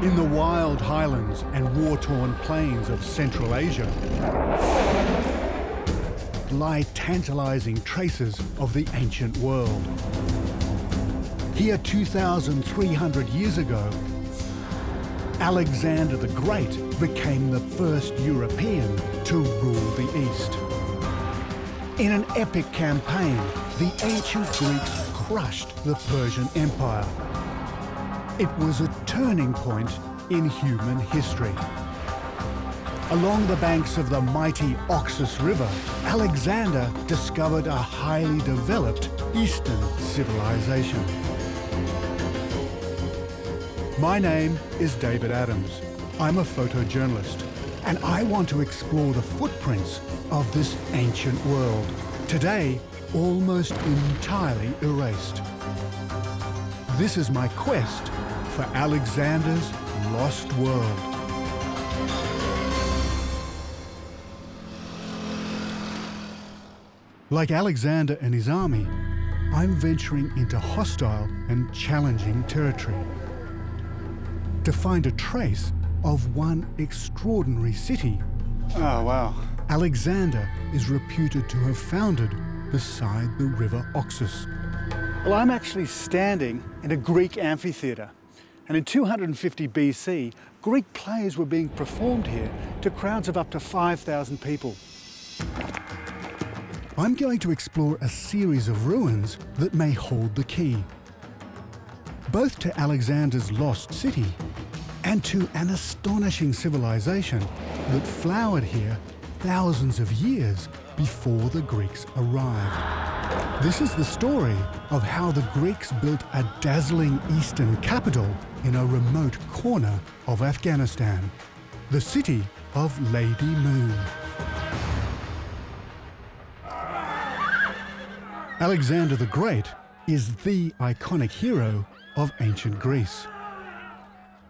In the wild highlands and war-torn plains of Central Asia lie tantalizing traces of the ancient world. Here 2,300 years ago, Alexander the Great became the first European to rule the East. In an epic campaign, the ancient Greeks crushed the Persian Empire. It was a turning point in human history. Along the banks of the mighty Oxus River, Alexander discovered a highly developed Eastern civilization. My name is David Adams. I'm a photojournalist, and I want to explore the footprints of this ancient world, today almost entirely erased. This is my quest for Alexander's lost world. Like Alexander and his army, I'm venturing into hostile and challenging territory to find a trace of one extraordinary city. Oh, wow. Alexander is reputed to have founded beside the river Oxus. Well, I'm actually standing in a Greek amphitheater. And in 250 BC, Greek plays were being performed here to crowds of up to 5,000 people. I'm going to explore a series of ruins that may hold the key, both to Alexander's lost city and to an astonishing civilization that flowered here thousands of years before the Greeks arrived. This is the story of how the Greeks built a dazzling eastern capital in a remote corner of Afghanistan, the city of Lady Moon. Alexander the Great is the iconic hero of ancient Greece.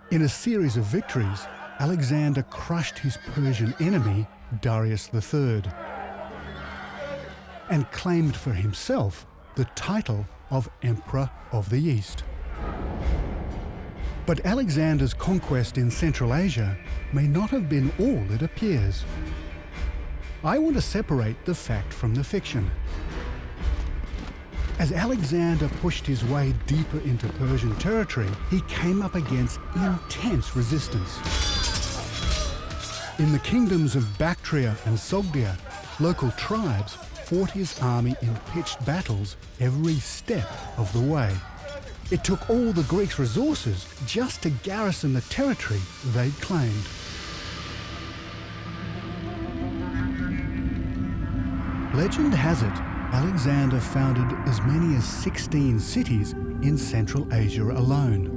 In a series of victories, Alexander crushed his Persian enemy, Darius III, and claimed for himself the title of Emperor of the East. But Alexander's conquest in Central Asia may not have been all it appears. I want to separate the fact from the fiction. As Alexander pushed his way deeper into Persian territory, he came up against intense resistance. In the kingdoms of Bactria and Sogdia, local tribes fought his army in pitched battles every step of the way. It took all the Greeks' resources just to garrison the territory they'd claimed. Legend has it, Alexander founded as many as 16 cities in Central Asia alone.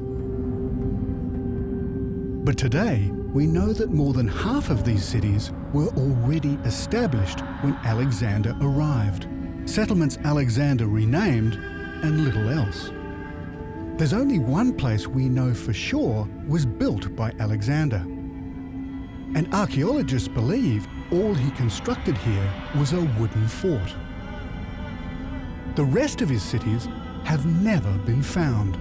But today, we know that more than half of these cities were already established when Alexander arrived. Settlements Alexander renamed, and little else. There's only one place we know for sure was built by Alexander. And archaeologists believe all he constructed here was a wooden fort. The rest of his cities have never been found.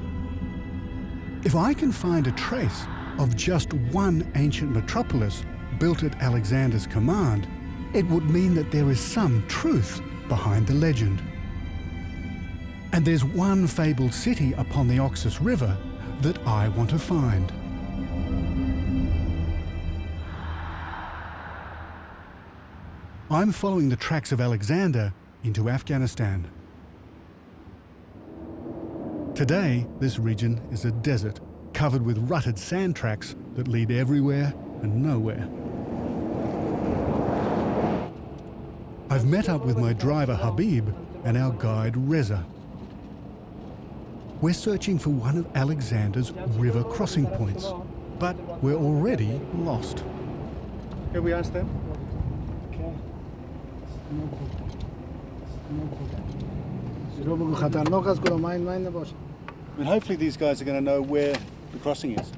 If I can find a trace of just one ancient metropolis built at Alexander's command, it would mean that there is some truth behind the legend. And there's one fabled city upon the Oxus River that I want to find. I'm following the tracks of Alexander into Afghanistan. Today, this region is a desert, covered with rutted sand tracks that lead everywhere and nowhere. I've met up with my driver Habib and our guide Reza. We're searching for one of Alexander's river crossing points, but we're already lost. Here we are, Stan. And hopefully these guys are going to know where the crossing is.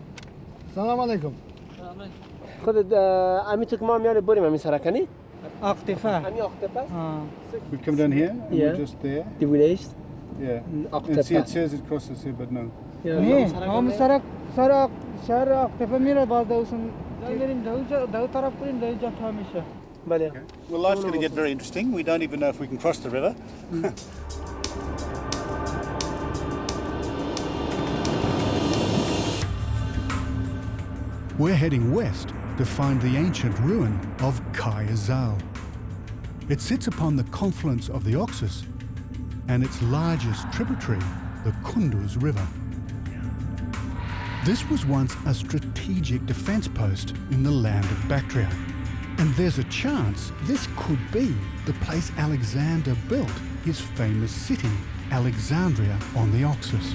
Salam alaikum. We've come down here and we're just there. The village. Yeah. And see, it says it crosses here, but no. شهر اختفا میره باز دوسن بریم دو طرف بریم دو جا تا میشه. بله. Well, life's going to get very interesting. We don't even know if we can cross the river. We're heading west to find the ancient ruin of Kaizau. It sits upon the confluence of the Oxus and its largest tributary, the Kunduz River. This was once a strategic defence post in the land of Bactria, and there's a chance this could be the place Alexander built his famous city, Alexandria, on the Oxus.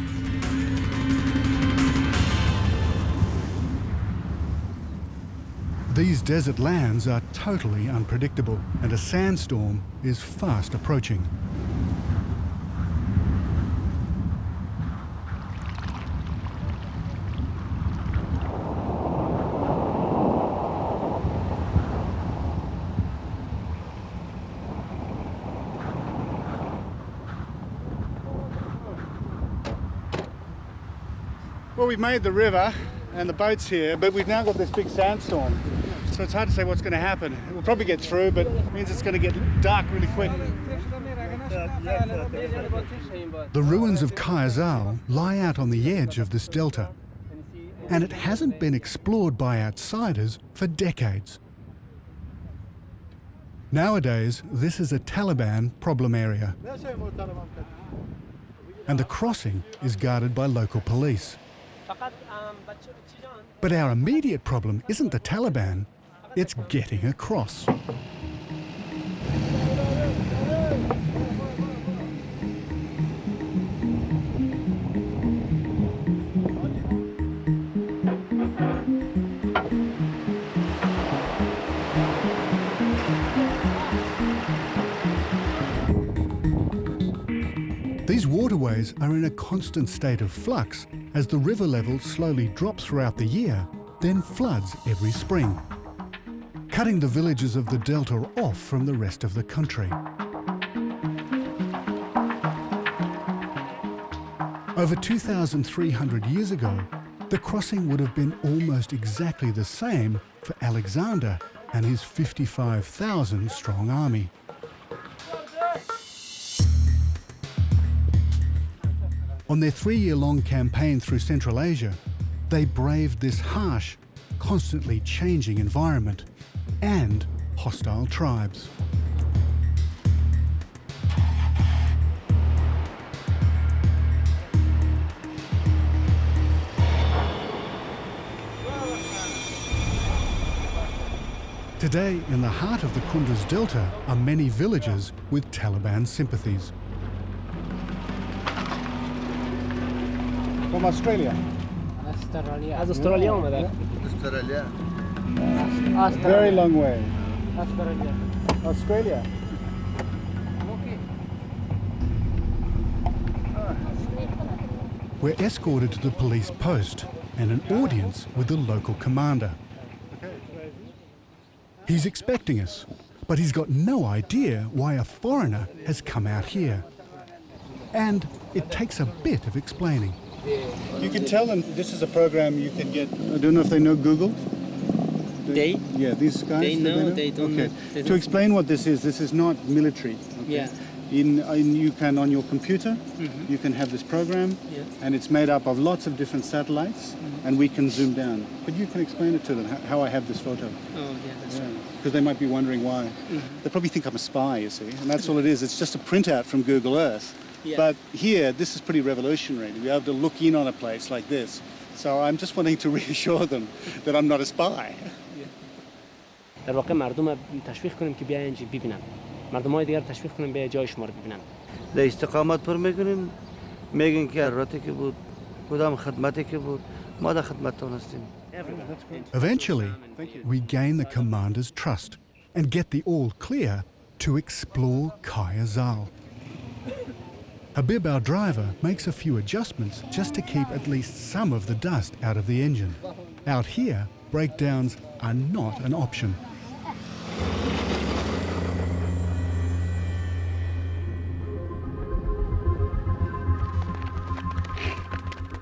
These desert lands are totally unpredictable, and a sandstorm is fast approaching. Well, we've made the river and the boat's here, but we've now got this big sandstorm. So it's hard to say what's going to happen. We'll probably get through, but it means it's going to get dark really quick. The ruins of Kaizal lie out on the edge of this delta, and it hasn't been explored by outsiders for decades. Nowadays, this is a Taliban problem area, and the crossing is guarded by local police. But our immediate problem isn't the Taliban, it's getting across. These waterways are in a constant state of flux as the river level slowly drops throughout the year, then floods every spring, cutting the villages of the delta off from the rest of the country. Over 2,300 years ago, the crossing would have been almost exactly the same for Alexander and his 55,000 strong army. On their 3-year-long campaign through Central Asia, they braved this harsh, constantly changing environment and hostile tribes. Today, in the heart of the Kunduz Delta are many villages with Taliban sympathies. From Australia. از استرالیا اومدن. Very long way. استرالیا. Australia. We're escorted to the police post and an audience with the local commander. He's expecting us, but he's got no idea why a foreigner has come out here. And it takes a bit of explaining. You can tell them this is a program you can get. I don't know if they know Google. They? Yeah, these guys. They know, they don't Okay. know. They To don't- explain what this is not military. Okay? Yeah. You can on your computer, you can have this program, Yeah. and it's made up of lots of different satellites, and we can zoom down. But you can explain it to them how I have this photo. Oh, yeah, that's right. Because they might be wondering why. They probably think I'm a spy, you see, and that's all it is. It's just a printout from Google Earth. Yeah. But here, this is pretty revolutionary to be able to look in on a place like this. So I'm just wanting to reassure them that I'm not a spy. در واقع مردم تشویق کنیم که بیاین اینجا ببینن. مردمای دیگر تشویق کنیم بیاین جای شما رو ببینن. در استقامت پر میکنیم میگن که راتی که بود کدام خدمتی که بود ما در خدمتتون هستیم. Eventually, we gain the commander's trust and get the all clear to explore Kaazal. Habib, our driver, makes a few adjustments just to keep at least some of the dust out of the engine. Out here, breakdowns are not an option.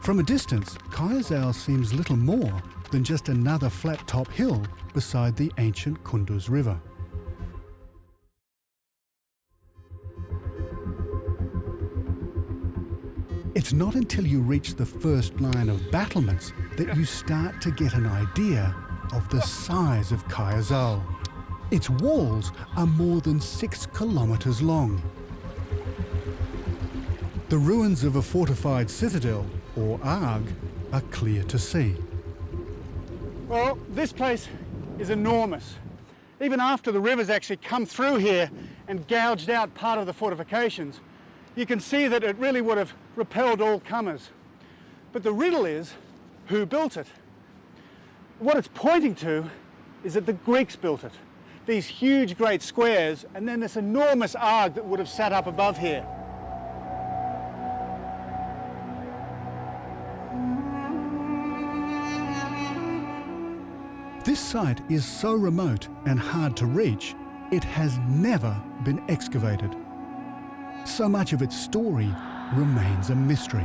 From a distance, Kaizau seems little more than just another flat-top hill beside the ancient Kunduz River. It's not until you reach the first line of battlements that you start to get an idea of the size of Kaazal. Its walls are more than 6 kilometres long. The ruins of a fortified citadel, or arg, are clear to see. Well, this place is enormous. Even after the rivers actually come through here and gouged out part of the fortifications, you can see that it really would have repelled all comers. But the riddle is, who built it? What it's pointing to is that the Greeks built it. These huge great squares, and then this enormous arg that would have sat up above here. This site is so remote and hard to reach, it has never been excavated. So much of its story remains a mystery.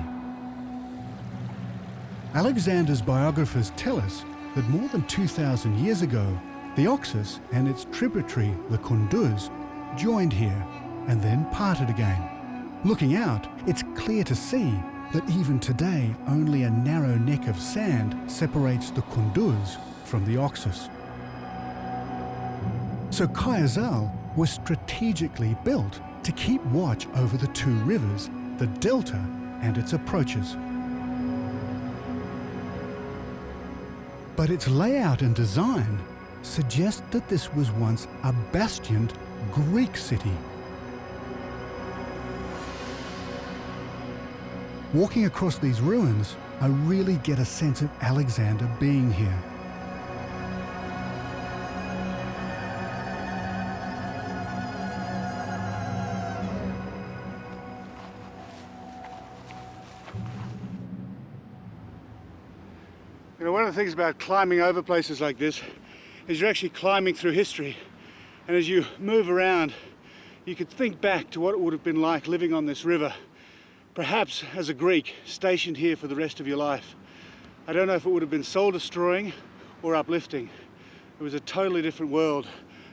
Alexander's biographers tell us that more than 2,000 years ago, the Oxus and its tributary, the Kunduz, joined here and then parted again. Looking out, it's clear to see that even today only a narrow neck of sand separates the Kunduz from the Oxus. So Kaazal was strategically built to keep watch over the two rivers, the delta and its approaches. But its layout and design suggest that this was once a bastioned Greek city. Walking across these ruins, I really get a sense of Alexander being here. You know, one of the things about climbing over places like this is you're actually climbing through history. And as you move around, you could think back to what it would have been like living on this river, perhaps as a Greek stationed here for the rest of your life. I don't know if it would have been soul-destroying or uplifting. It was a totally different world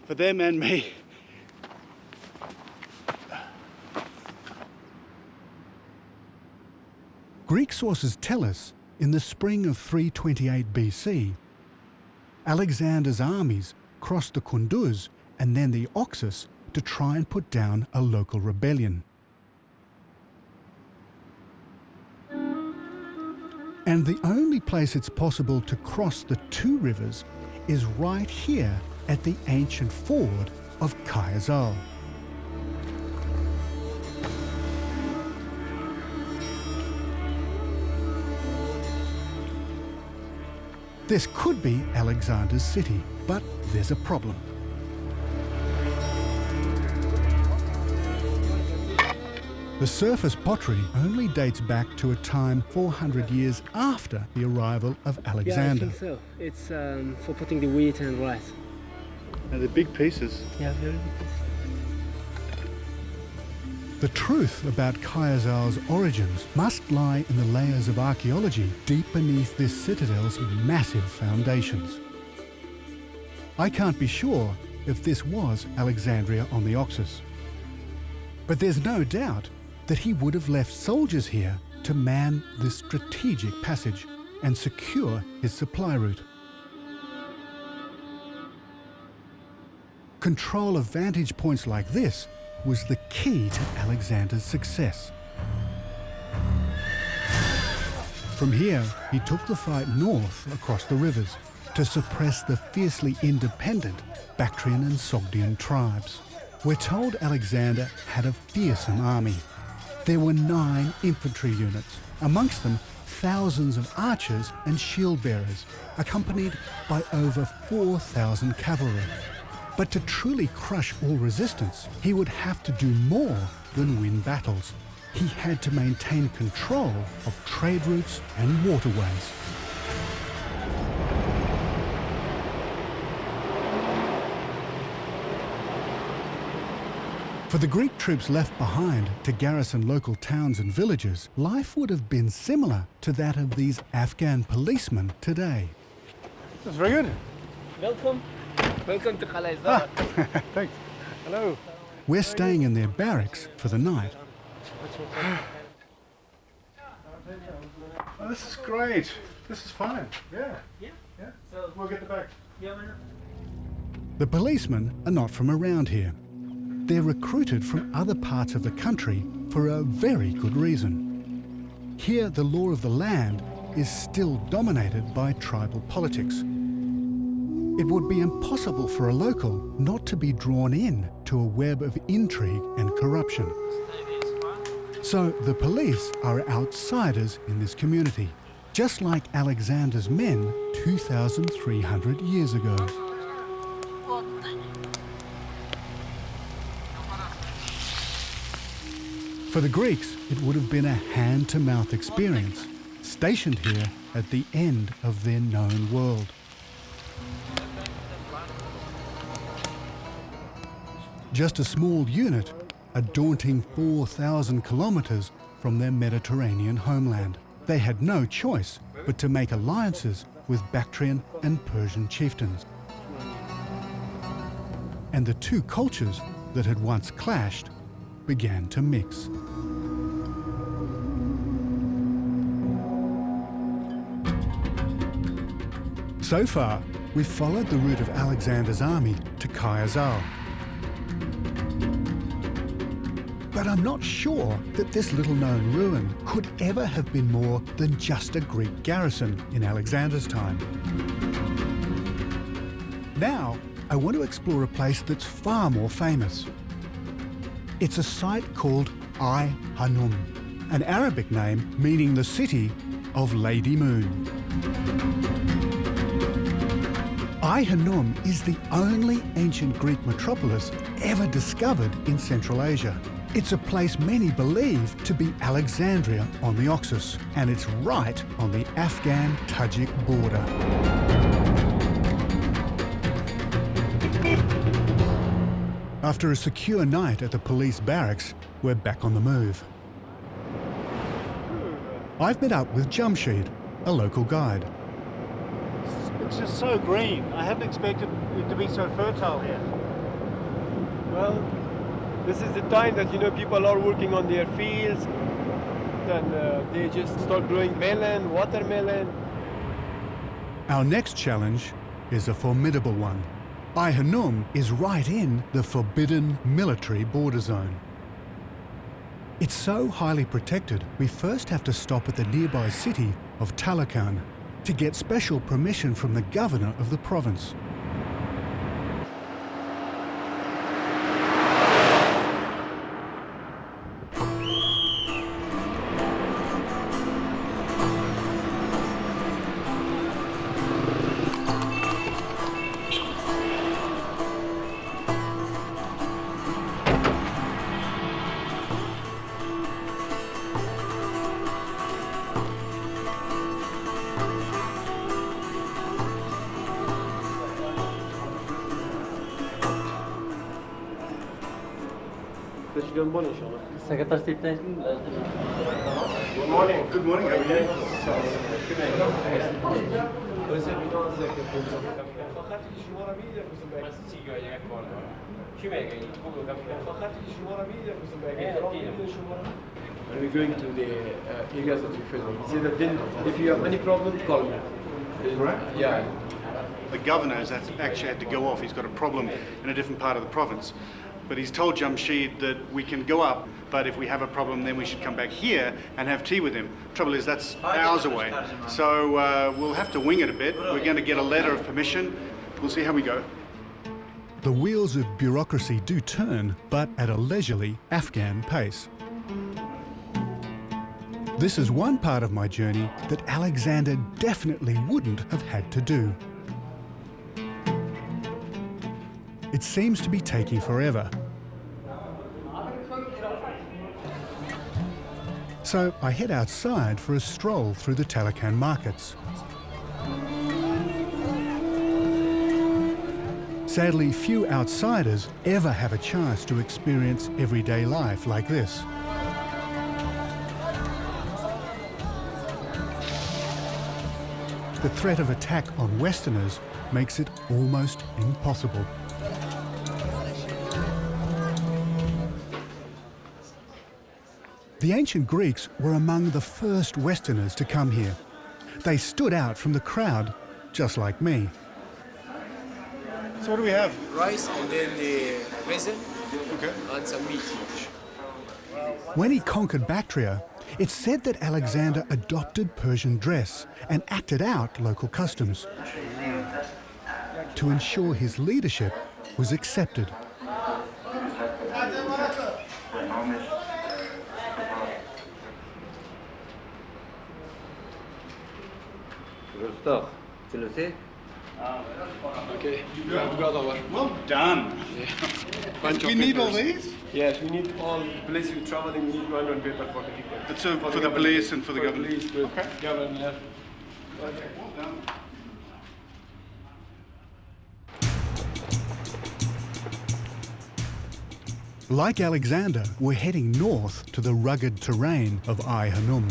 for them and me. Greek sources tell us in the spring of 328 BC, Alexander's armies crossed the Kunduz and then the Oxus to try and put down a local rebellion. And the only place it's possible to cross the two rivers is right here at the ancient ford of Kaizal. This could be Alexander's city, but there's a problem. The surface pottery only dates back to a time 400 years after the arrival of Alexander. Yeah, I think so. It's for putting the wheat and rice. And the big pieces. Yeah, very big pieces. The truth about Kaazal's origins must lie in the layers of archaeology deep beneath this citadel's massive foundations. I can't be sure if this was Alexandria on the Oxus, but there's no doubt that he would have left soldiers here to man this strategic passage and secure his supply route. Control of vantage points like this was the key to Alexander's success. From here, he took the fight north across the rivers to suppress the fiercely independent Bactrian and Sogdian tribes. We're told Alexander had a fearsome army. There were 9 infantry units, amongst them thousands of archers and shield bearers, accompanied by over 4,000 cavalry. But to truly crush all resistance, he would have to do more than win battles. He had to maintain control of trade routes and waterways. For the Greek troops left behind to garrison local towns and villages, life would have been similar to that of these Afghan policemen today. That's very good. Welcome. Welcome to Kaizau. Thanks. Hello. We're staying in their barracks for the night. Oh, this is great. This is fine. Yeah. Yeah. Yeah. So, We'll get the bag. The policemen are not from around here. They're recruited from other parts of the country for a very good reason. Here, the law of the land is still dominated by tribal politics. It would be impossible for a local not to be drawn in to a web of intrigue and corruption. So the police are outsiders in this community, just like Alexander's men 2,300 years ago. For the Greeks, it would have been a hand-to-mouth experience, stationed here at the end of their known world. Just a small unit, a daunting 4,000 kilometres from their Mediterranean homeland. They had no choice but to make alliances with Bactrian and Persian chieftains. And the two cultures that had once clashed began to mix. So far, we've followed the route of Alexander's army to Kaizau. But I'm not sure that this little-known ruin could ever have been more than just a Greek garrison in Alexander's time. Now, I want to explore a place that's far more famous. It's a site called Aihanum, an Arabic name meaning the city of Lady Moon. Aihanum is the only ancient Greek metropolis ever discovered in Central Asia. It's a place many believe to be Alexandria on the Oxus, and it's right on the Afghan-Tajik border. After a secure night at the police barracks, we're back on the move. I've met up with Jamshid, a local guide. It's just so green. I hadn't expected it to be so fertile here. Well, this is the time that, people are working on their fields. Then they just start growing melon, watermelon. Our next challenge is a formidable one. Aihanum is right in the forbidden military border zone. It's so highly protected, we first have to stop at the nearby city of Talakan to get special permission from the governor of the province. Good morning. Good morning. Good morning. How are you? When we're going to the areas that you film, he said that then if you have any problem, call me. Right? Yeah. The governor has actually had to go off. He's got a problem in a different part of the province. But he's told Jamshid that we can go up, but if we have a problem, then we should come back here and have tea with him. Trouble is, that's hours away. So we'll have to wing it a bit. We're going to get a letter of permission. We'll see how we go. The wheels of bureaucracy do turn, but at a leisurely Afghan pace. This is one part of my journey that Alexander definitely wouldn't have had to do. It seems to be taking forever. So I head outside for a stroll through the Talakan markets. Sadly, few outsiders ever have a chance to experience everyday life like this. The threat of attack on Westerners makes it almost impossible. The ancient Greeks were among the first Westerners to come here. They stood out from the crowd, just like me. So what do we have? Rice and then the resin and some meat. When he conquered Bactria, it's said that Alexander adopted Persian dress and acted out local customs to ensure his leadership was accepted. Okay, you have got our. Well done. Bunch We of need all papers. these? Yes, we need all place you traveling. We need one paper for the people. That's for the police and for the government. Police, for Okay. government. Well done. Like Alexander, we're heading north to the rugged terrain of Aihanum.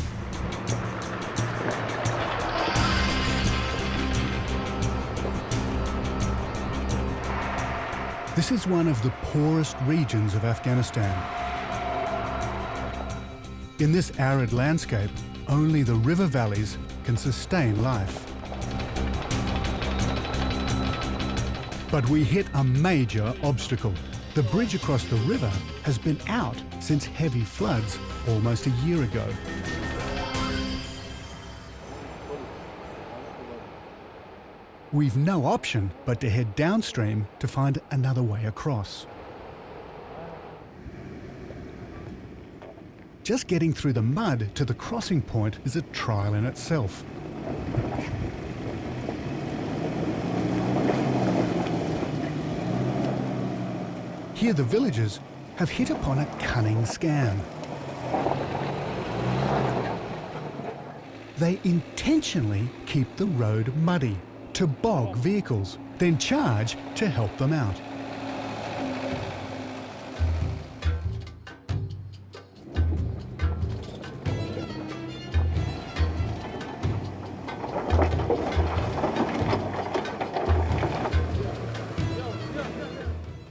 This is one of the poorest regions of Afghanistan. In this arid landscape, only the river valleys can sustain life. But we hit a major obstacle. The bridge across the river has been out since heavy floods almost a year ago. We've no option but to head downstream to find another way across. Just getting through the mud to the crossing point is a trial in itself. Here the villagers have hit upon a cunning scam. They intentionally keep the road muddy to bog vehicles, then charge to help them out.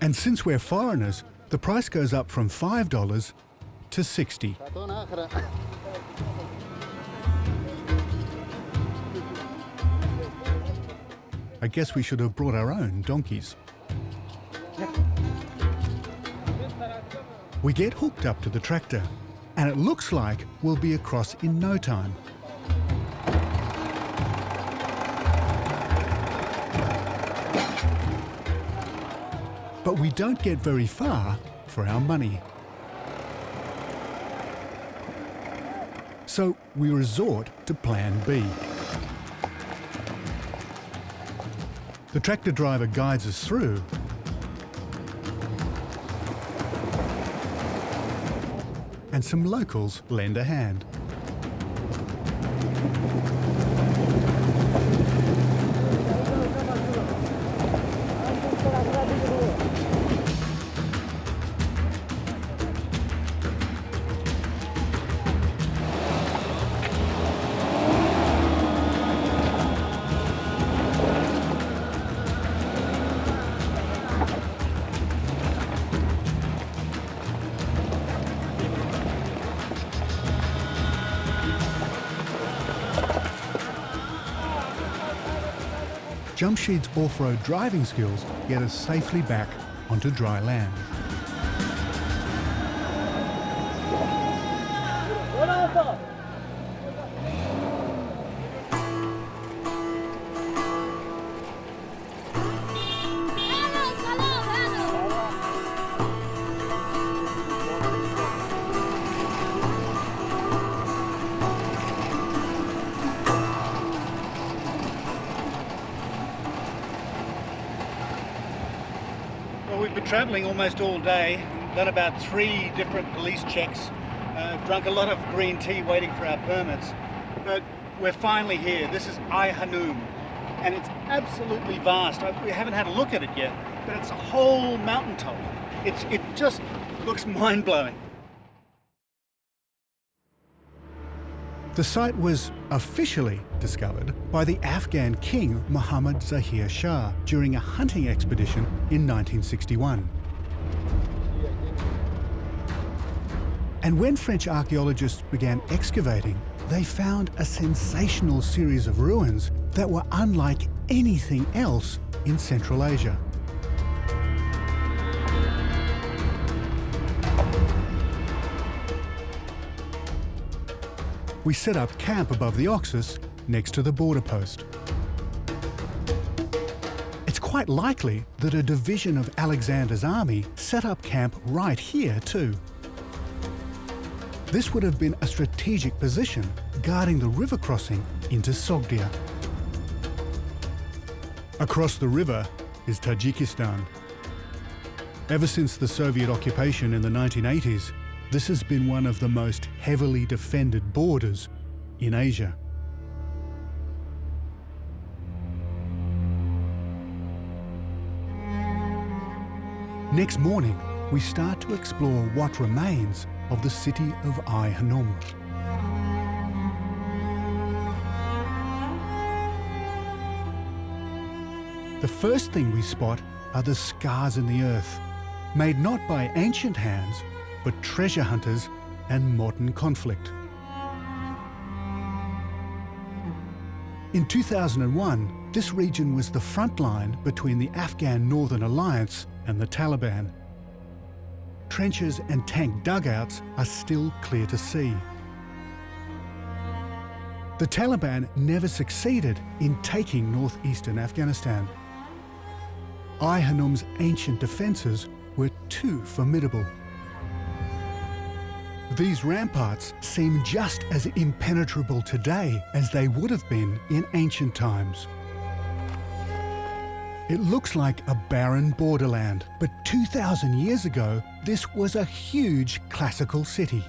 And since we're foreigners, the price goes up from $5 to $60. I guess we should have brought our own donkeys. We get hooked up to the tractor, and it looks like we'll be across in no time. But we don't get very far for our money. So we resort to Plan B. The tractor driver guides us through, and some locals lend a hand. Jamshid's off-road driving skills get us safely back onto dry land. Well, we've been travelling almost all day, done about 3 different police checks, drunk a lot of green tea waiting for our permits, but we're finally here. This is Aihanum, and it's absolutely vast. We haven't had a look at it yet, but it's a whole mountaintop. It just looks mind-blowing. The site was officially discovered by the Afghan king Muhammad Zahir Shah during a hunting expedition in 1961. And when French archaeologists began excavating, they found a sensational series of ruins that were unlike anything else in Central Asia. We set up camp above the Oxus next to the border post. It's quite likely that a division of Alexander's army set up camp right here too. This would have been a strategic position guarding the river crossing into Sogdia. Across the river is Tajikistan. Ever since the Soviet occupation in the 1980s, this has been one of the most heavily defended borders in Asia. Next morning, we start to explore what remains of the city of Aihanum. The first thing we spot are the scars in the earth, made not by ancient hands, but treasure hunters and modern conflict. In 2001, this region was the front line between the Afghan Northern Alliance and the Taliban. Trenches and tank dugouts are still clear to see. The Taliban never succeeded in taking northeastern Afghanistan. Aihanum's ancient defences were too formidable. These ramparts seem just as impenetrable today as they would have been in ancient times. It looks like a barren borderland, but 2,000 years ago, this was a huge classical city.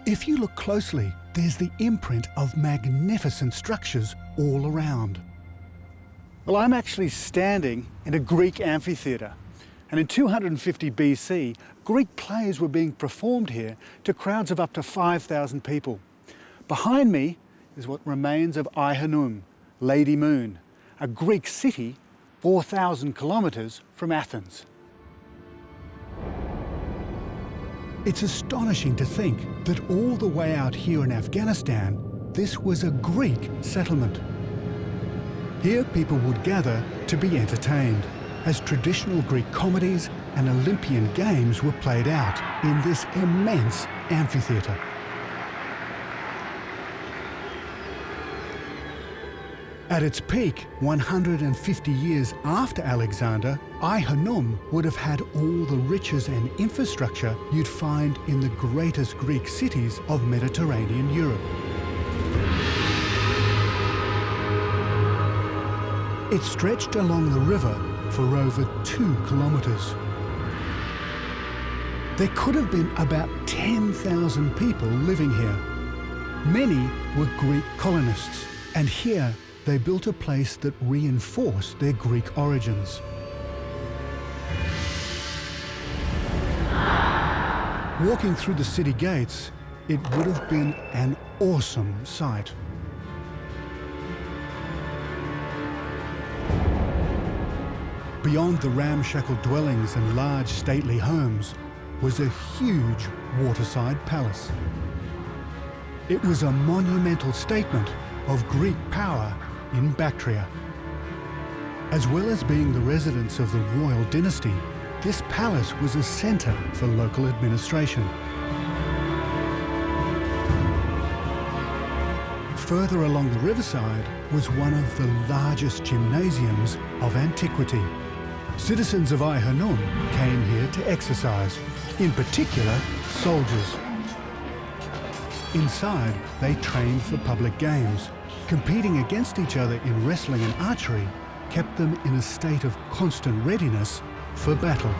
If you look closely, there's the imprint of magnificent structures all around. Well, I'm actually standing in a Greek amphitheatre. And in 250 BC, Greek plays were being performed here to crowds of up to 5,000 people. Behind me is what remains of Aihanum, Lady Moon, a Greek city 4,000 kilometres from Athens. It's astonishing to think that all the way out here in Afghanistan, this was a Greek settlement. Here people would gather to be entertained, as traditional Greek comedies and Olympian games were played out in this immense amphitheatre. At its peak, 150 years after Alexander, Aihanum would have had all the riches and infrastructure you'd find in the greatest Greek cities of Mediterranean Europe. It stretched along the river for over 2 kilometres. There could have been about 10,000 people living here. Many were Greek colonists, and here they built a place that reinforced their Greek origins. Walking through the city gates, it would have been an awesome sight. Beyond the ramshackle dwellings and large stately homes was a huge waterside palace. It was a monumental statement of Greek power in Bactria. As well as being the residence of the royal dynasty, this palace was a centre for local administration. Further along the riverside was one of the largest gymnasiums of antiquity. Citizens of Aihanum came here to exercise, in particular soldiers. Inside, they trained for public games. Competing against each other in wrestling and archery kept them in a state of constant readiness for battle.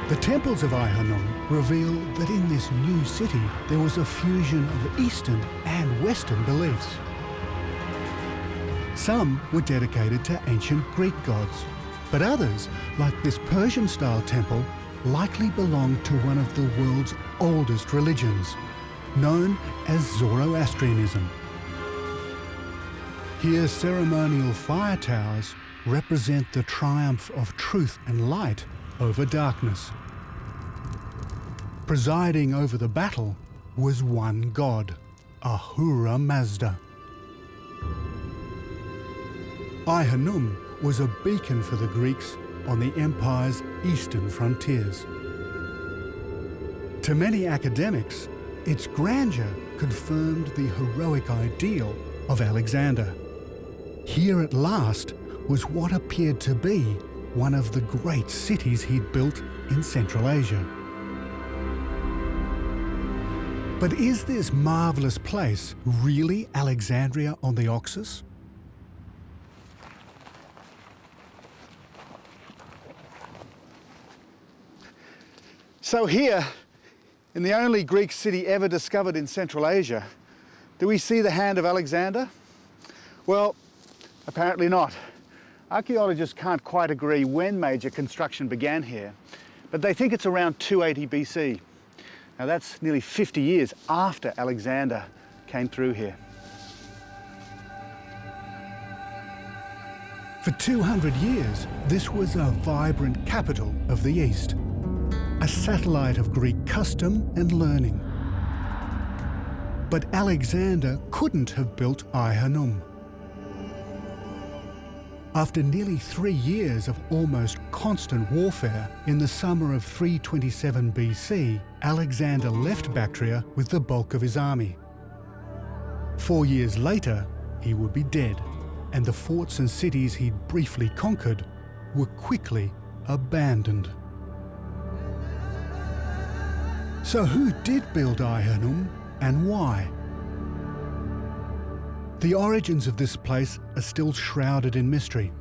The temples of Aihanum reveal that in this new city there was a fusion of Eastern and Western beliefs. Some were dedicated to ancient Greek gods, but others, like this Persian-style temple, likely belonged to one of the world's oldest religions, known as Zoroastrianism. Here, ceremonial fire towers represent the triumph of truth and light over darkness. Presiding over the battle was one god, Ahura Mazda. Aihanum was a beacon for the Greeks on the empire's eastern frontiers. To many academics, its grandeur confirmed the heroic ideal of Alexander. Here at last was what appeared to be one of the great cities he'd built in Central Asia. But is this marvellous place really Alexandria on the Oxus? So here, in the only Greek city ever discovered in Central Asia, do we see the hand of Alexander? Well, apparently not. Archaeologists can't quite agree when major construction began here, but they think it's around 280 BC. Now that's nearly 50 years after Alexander came through here. For 200 years, this was a vibrant capital of the East, a satellite of Greek custom and learning. But Alexander couldn't have built Aihanum. After nearly 3 years of almost constant warfare, in the summer of 327 BC, Alexander left Bactria with the bulk of his army. 4 years later, he would be dead, and the forts and cities he'd briefly conquered were quickly abandoned. So who did build Aihanum, and why? The origins of this place are still shrouded in mystery.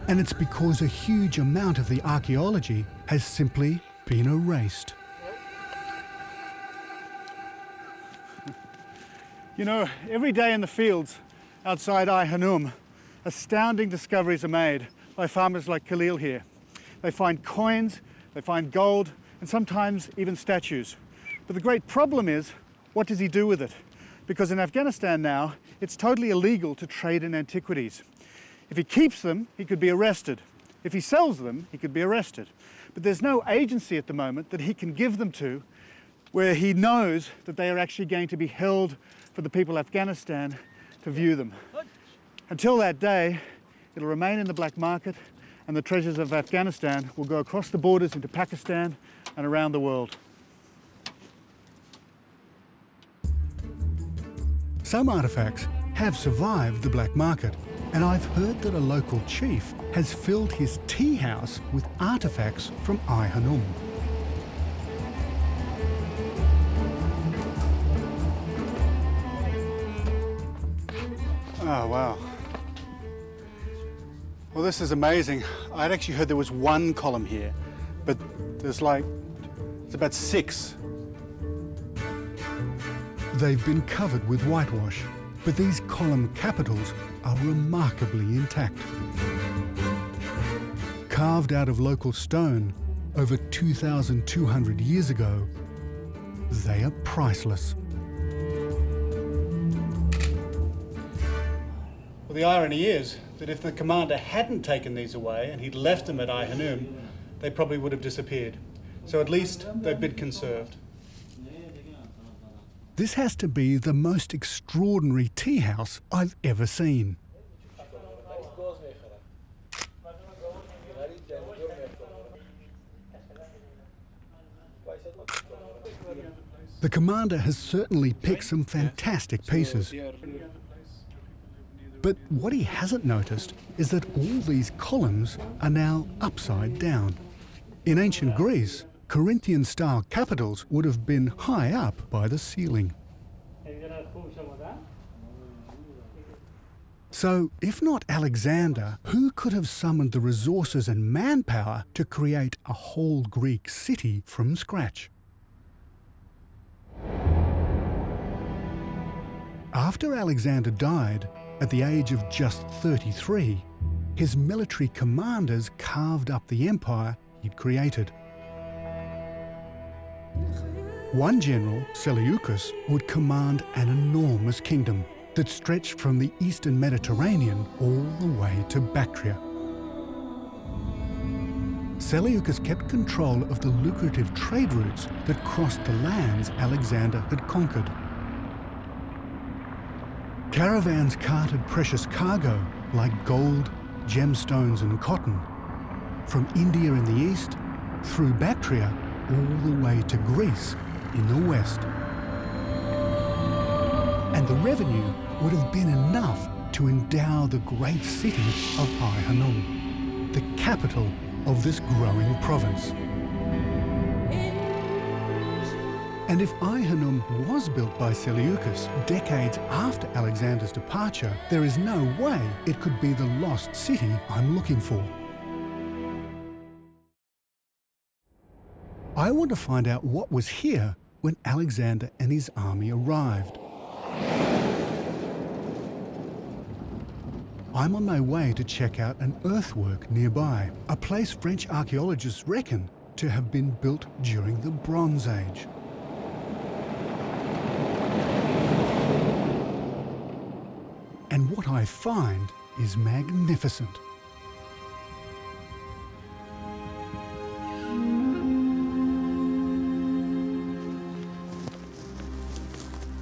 And it's because a huge amount of the archaeology has simply been erased. You know, every day in the fields outside Aihanum, astounding discoveries are made by farmers like Khalil here. They find coins, they find gold, and sometimes even statues. But the great problem is, what does he do with it? Because in Afghanistan now, it's totally illegal to trade in antiquities. If he keeps them, he could be arrested. If he sells them, he could be arrested. But there's no agency at the moment that he can give them to where he knows that they are actually going to be held for the people of Afghanistan to view them. Until that day, it'll remain in the black market, and the treasures of Afghanistan will go across the borders into Pakistan and around the world. Some artefacts have survived the black market, and I've heard that a local chief has filled his tea house with artefacts from Aihanum. Oh, wow. Well, this is amazing. I'd actually heard there was one column here, but it's about 6. They've been covered with whitewash, but these column capitals are remarkably intact. Carved out of local stone over 2,200 years ago, they are priceless. Well, the irony is that if the commander hadn't taken these away and he'd left them at Aihanum, they probably would have disappeared. So at least they've been conserved. This has to be the most extraordinary tea house I've ever seen. The commander has certainly picked some fantastic pieces. But what he hasn't noticed is that all these columns are now upside down. In ancient Greece, Corinthian-style capitals would have been high up by the ceiling. So, if not Alexander, who could have summoned the resources and manpower to create a whole Greek city from scratch? After Alexander died, at the age of just 33, his military commanders carved up the empire he'd created. One general, Seleucus, would command an enormous kingdom that stretched from the eastern Mediterranean all the way to Bactria. Seleucus kept control of the lucrative trade routes that crossed the lands Alexander had conquered. Caravans carted precious cargo like gold, gemstones and cotton from India in the east through Bactria all the way to Greece in the west. And the revenue would have been enough to endow the great city of Aihanum, the capital of this growing province. And if Aihanum was built by Seleucus decades after Alexander's departure, there is no way it could be the lost city I'm looking for. I want to find out what was here when Alexander and his army arrived. I'm on my way to check out an earthwork nearby, a place French archaeologists reckon to have been built during the Bronze Age. And what I find is magnificent.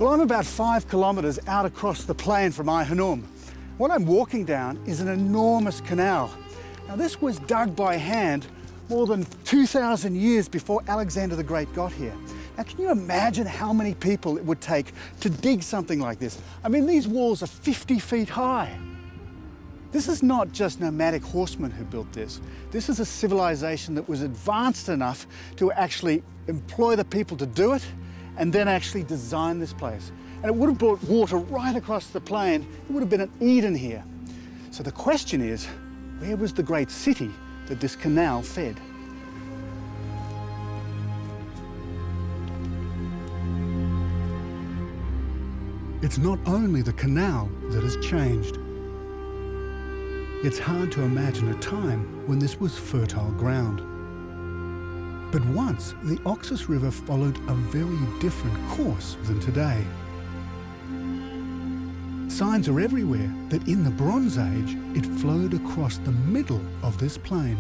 Well, I'm about 5 kilometres out across the plain from Aihanum. What I'm walking down is an enormous canal. Now, this was dug by hand more than 2,000 years before Alexander the Great got here. Now, can you imagine how many people it would take to dig something like this? I mean, these walls are 50 feet high. This is not just nomadic horsemen who built this. This is a civilization that was advanced enough to actually employ the people to do it and then actually design this place. And it would have brought water right across the plain. It would have been an Eden here. So the question is, where was the great city that this canal fed? It's not only the canal that has changed. It's hard to imagine a time when this was fertile ground. But once, the Oxus River followed a very different course than today. Signs are everywhere that in the Bronze Age, it flowed across the middle of this plain.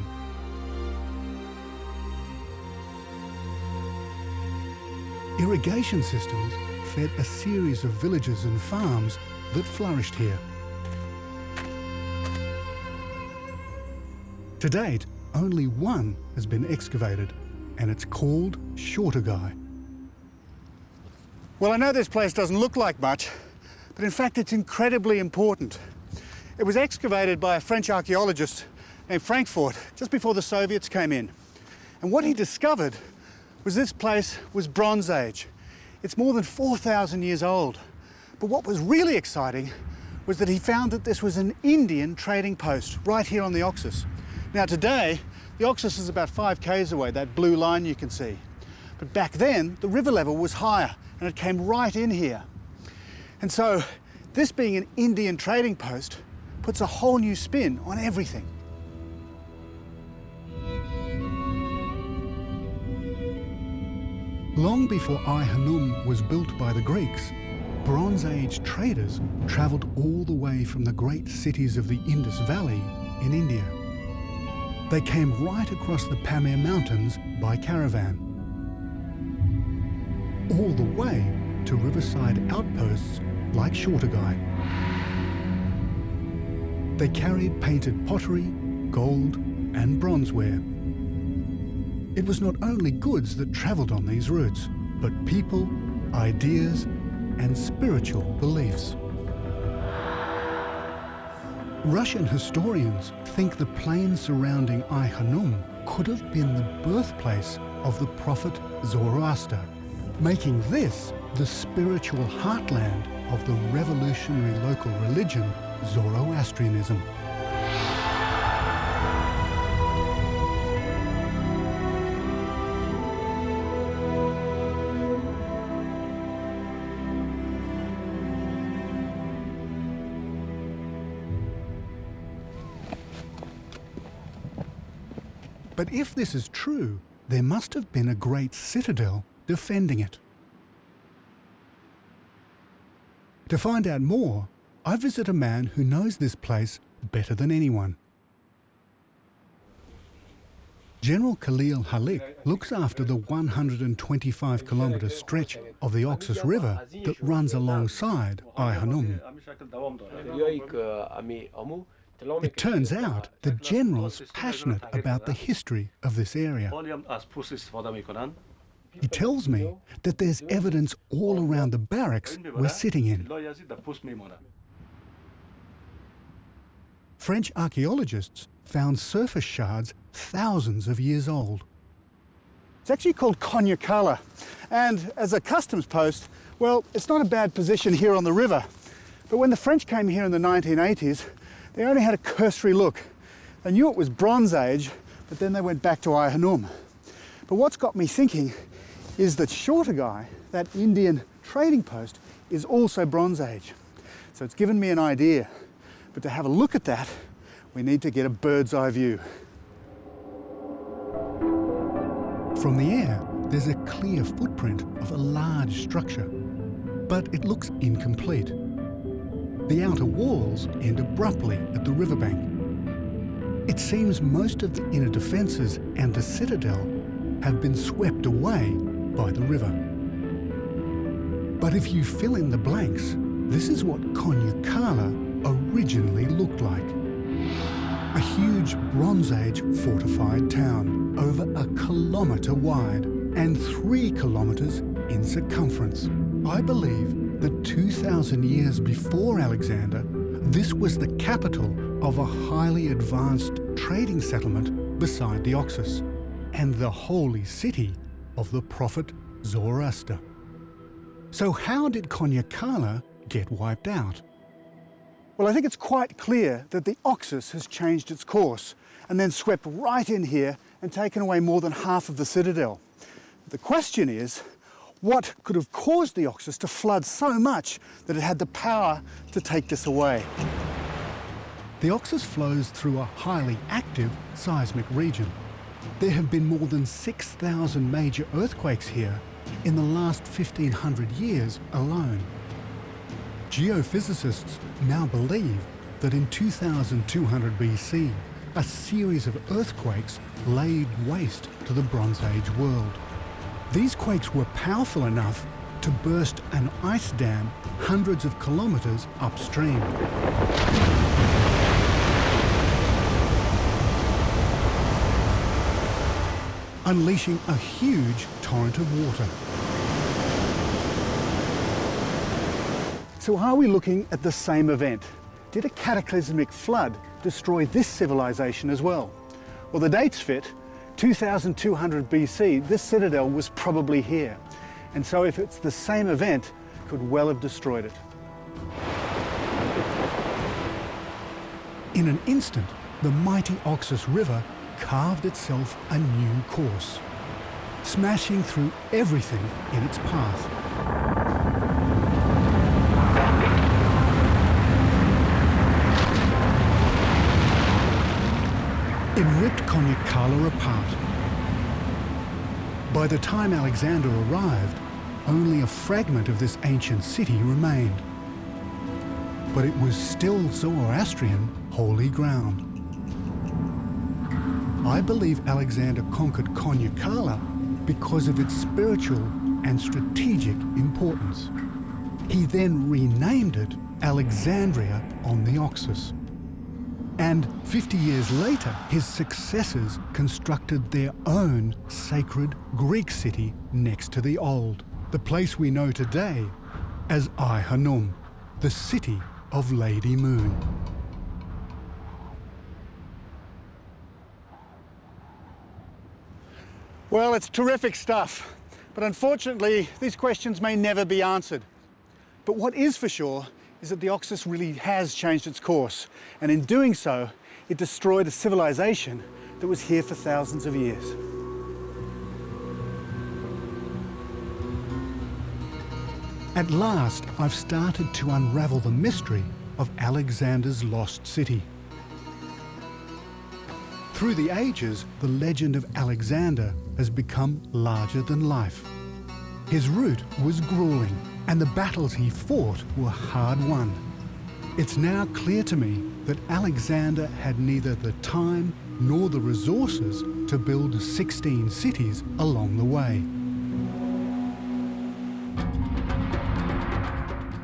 Irrigation systems fed a series of villages and farms that flourished here. To date, only one has been excavated, and it's called Shortugai. Well, I know this place doesn't look like much, but in fact it's incredibly important. It was excavated by a French archaeologist named Frankfurt just before the Soviets came in. And what he discovered was this place was Bronze Age. It's more than 4,000 years old. But what was really exciting was that he found that this was an Indian trading post right here on the Oxus. Now today, the Oxus is about 5 k's away, that blue line you can see. But back then, the river level was higher and it came right in here. And so, this being an Indian trading post puts a whole new spin on everything. Long before Aihanum was built by the Greeks, Bronze Age traders travelled all the way from the great cities of the Indus Valley in India. They came right across the Pamir Mountains by caravan, all the way to riverside outposts like Shortugai. They carried painted pottery, gold and bronzeware. It was not only goods that travelled on these routes, but people, ideas and spiritual beliefs. Russian historians think the plain surrounding Aihanum could have been the birthplace of the prophet Zoroaster, making this the spiritual heartland of the revolutionary local religion, Zoroastrianism. But if this is true, there must have been a great citadel defending it. To find out more, I visit a man who knows this place better than anyone. General Khalil Halik looks after the 125-kilometre stretch of the Oxus River that runs alongside Aihanum. It turns out the general's passionate about the history of this area. He tells me that there's evidence all around the barracks we're sitting in. French archaeologists found surface shards thousands of years old. It's actually called Konyakala, and as a customs post, well, it's not a bad position here on the river. But when the French came here in the 1980s, they only had a cursory look. They knew it was Bronze Age, but then they went back to Aihanum. But what's got me thinking is that Shorter Guy, that Indian trading post, is also Bronze Age. So it's given me an idea. But to have a look at that, we need to get a bird's eye view. From the air, there's a clear footprint of a large structure, but it looks incomplete. The outer walls end abruptly at the riverbank. It seems most of the inner defences and the citadel have been swept away by the river. But if you fill in the blanks, this is what Konyakala originally looked like. A huge Bronze Age fortified town, over 1 kilometre wide and 3 kilometres in circumference. I believe that 2,000 years before Alexander, this was the capital of a highly advanced trading settlement beside the Oxus, and the holy city of the prophet Zoroaster. So how did Konyakala get wiped out? Well, I think it's quite clear that the Oxus has changed its course and then swept right in here and taken away more than half of the citadel. The question is, what could have caused the Oxus to flood so much that it had the power to take this away? The Oxus flows through a highly active seismic region. There have been more than 6,000 major earthquakes here in the last 1,500 years alone. Geophysicists now believe that in 2200 BC, a series of earthquakes laid waste to the Bronze Age world. These quakes were powerful enough to burst an ice dam hundreds of kilometres upstream. Unleashing a huge torrent of water. So are we looking at the same event? Did a cataclysmic flood destroy this civilization as well? Well, the dates fit. 2200 BC, this citadel was probably here. And so if it's the same event, it could well have destroyed it. In an instant, the mighty Oxus River carved itself a new course, smashing through everything in its path. It ripped Konyakala apart. By the time Alexander arrived, only a fragment of this ancient city remained. But it was still Zoroastrian holy ground. I believe Alexander conquered Konyakala because of its spiritual and strategic importance. He then renamed it Alexandria on the Oxus. And 50 years later, his successors constructed their own sacred Greek city next to the old, the place we know today as Aihanum, the city of Lady Moon. Well, it's terrific stuff, but unfortunately, these questions may never be answered. But what is for sure is that the Oxus really has changed its course, and in doing so, it destroyed a civilization that was here for thousands of years. At last, I've started to unravel the mystery of Alexander's lost city. Through the ages, the legend of Alexander has become larger than life. His route was grueling, and the battles he fought were hard won. It's now clear to me that Alexander had neither the time nor the resources to build 16 cities along the way.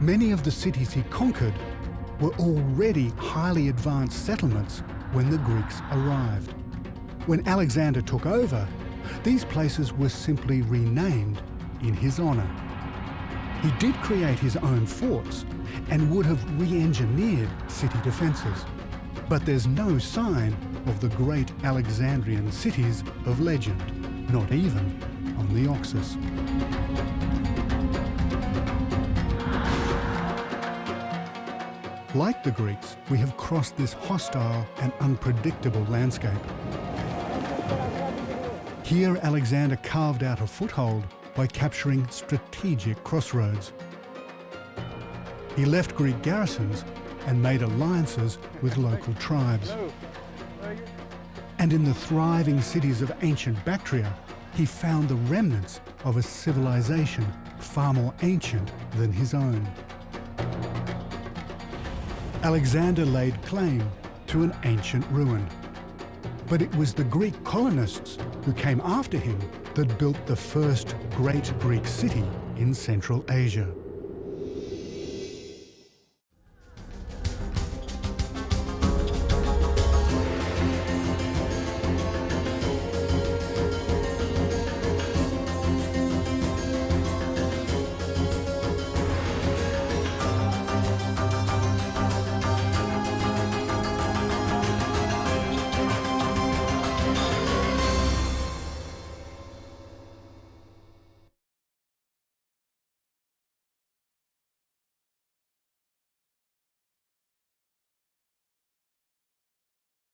Many of the cities he conquered were already highly advanced settlements when the Greeks arrived. When Alexander took over, these places were simply renamed in his honour. He did create his own forts and would have re-engineered city defences, but there's no sign of the great Alexandrian cities of legend, not even on the Oxus. Like the Greeks, we have crossed this hostile and unpredictable landscape. Here, Alexander carved out a foothold by capturing strategic crossroads. He left Greek garrisons and made alliances with local tribes. And in the thriving cities of ancient Bactria, he found the remnants of a civilization far more ancient than his own. Alexander laid claim to an ancient ruin. But it was the Greek colonists who came after him that built the first great Greek city in Central Asia.